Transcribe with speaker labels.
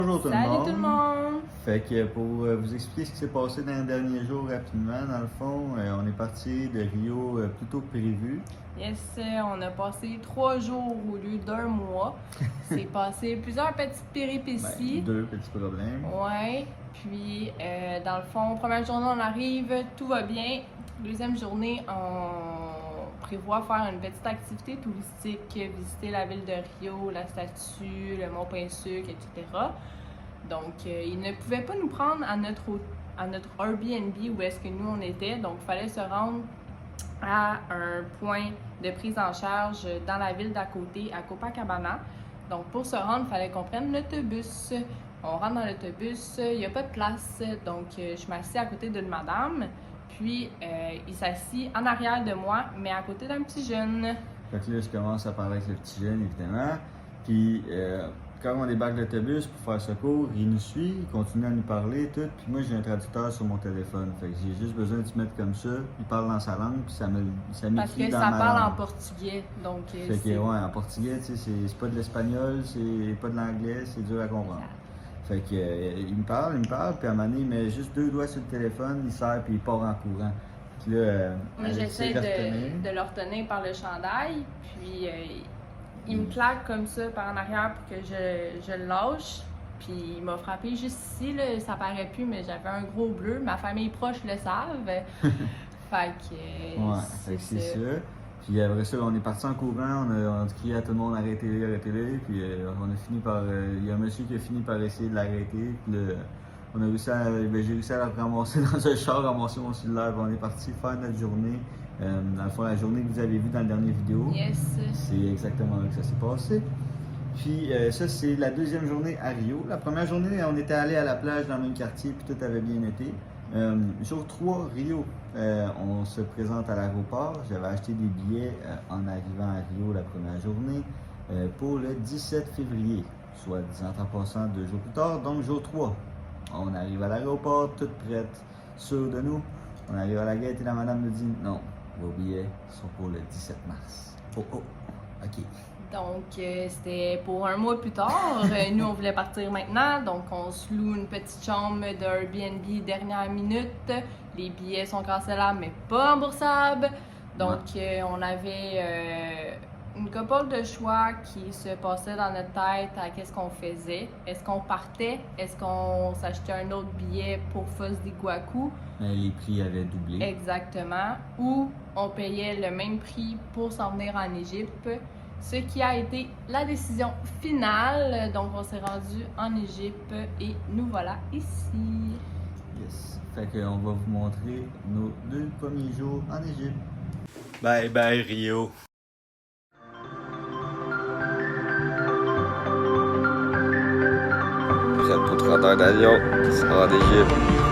Speaker 1: Bonjour tout le
Speaker 2: Salut
Speaker 1: monde.
Speaker 2: tout le monde!
Speaker 1: Fait que pour vous expliquer ce qui s'est passé dans les derniers jours rapidement, dans le fond, on est parti de Rio plus tôt que prévu.
Speaker 2: Yes, on a passé 3 jours au lieu d'un mois. C'est passé plusieurs petites péripéties.
Speaker 1: Deux petits problèmes.
Speaker 2: Ouais, puis dans le fond, première journée on arrive, tout va bien. Deuxième journée, on prévoit faire une petite activité touristique, visiter la ville de Rio, la statue, le mont Pinsuc, etc. Donc, ils ne pouvaient pas nous prendre à notre Airbnb où est-ce que nous on était. Donc, il fallait se rendre à un point de prise en charge dans la ville d'à côté, à Copacabana. Donc, pour se rendre, il fallait qu'on prenne l'autobus. On rentre dans l'autobus, il n'y a pas de place. Donc, je m'assis à côté d'une madame. Puis, il s'assit en arrière de moi, mais à côté d'un petit jeune.
Speaker 1: Fait que là, je commence à parler avec le petit jeune, évidemment. Puis, quand on débarque de l'autobus pour faire secours, il nous suit, il continue à nous parler, tout. Puis moi, j'ai un traducteur sur mon téléphone. Fait que j'ai juste besoin de se mettre comme ça. Il parle dans sa langue, puis ça m'écrit
Speaker 2: Parce que
Speaker 1: dans
Speaker 2: ça
Speaker 1: ma
Speaker 2: parle
Speaker 1: langue.
Speaker 2: en portugais. Donc,
Speaker 1: Fait que, ouais, en portugais, tu sais, c'est pas de l'espagnol, c'est pas de l'anglais, c'est dur à comprendre. Fait que, il me parle, puis à un moment donné, il met juste 2 doigts sur le téléphone, il serre, puis il part en courant. Puis là,
Speaker 2: moi, j'essaie de le retenir par le chandail, puis il me claque comme ça par en arrière pour que je le lâche. Puis il m'a frappé juste ici, là, ça paraît plus, mais j'avais un gros bleu. Ma famille proche le savent. Fait que
Speaker 1: ouais, c'est ça. Puis après ça, on est parti en courant, on a crié à tout le monde arrêtez-les. Puis on a fini par. Il y a un monsieur qui a fini par essayer de l'arrêter. Puis là, on a réussi j'ai réussi à le ramasser dans un char, ramasser mon cellulaire. Puis on est parti faire notre journée. Dans le fond, la journée que vous avez vue dans la dernière vidéo.
Speaker 2: Yes.
Speaker 1: C'est exactement là que ça s'est passé. Puis ça, c'est la deuxième journée à Rio. La première journée, on était allé à la plage dans le même quartier, puis tout avait bien été. Jour 3, Rio, on se présente à l'aéroport. J'avais acheté des billets en arrivant à Rio la première journée pour le 17 février, soit 10 ans en passant 2 jours plus tard, donc jour 3. On arrive à l'aéroport, toute prête, sûre de nous. On arrive à la gate et la madame nous dit non, vos billets sont pour le 17 mars. Oh, ok.
Speaker 2: Donc, c'était pour un mois plus tard. Nous, on voulait partir maintenant. Donc, on se loue une petite chambre de Airbnb dernière minute. Les billets sont cancellables, mais pas remboursables. Donc, on avait une couple de choix qui se passaient dans notre tête à qu'est-ce qu'on faisait. Est-ce qu'on partait? Est-ce qu'on s'achetait un autre billet pour Foz do Iguaçu?
Speaker 1: Les prix avaient doublé.
Speaker 2: Exactement. Ou on payait le même prix pour s'en venir en Égypte. Ce qui a été la décision finale. Donc, on s'est rendu en Égypte et nous voilà ici.
Speaker 1: Yes. Fait qu'on va vous montrer nos 2 premiers jours en Égypte.
Speaker 3: Bye bye Rio. Prête pour 30 heures d'avion, qui sera en Égypte.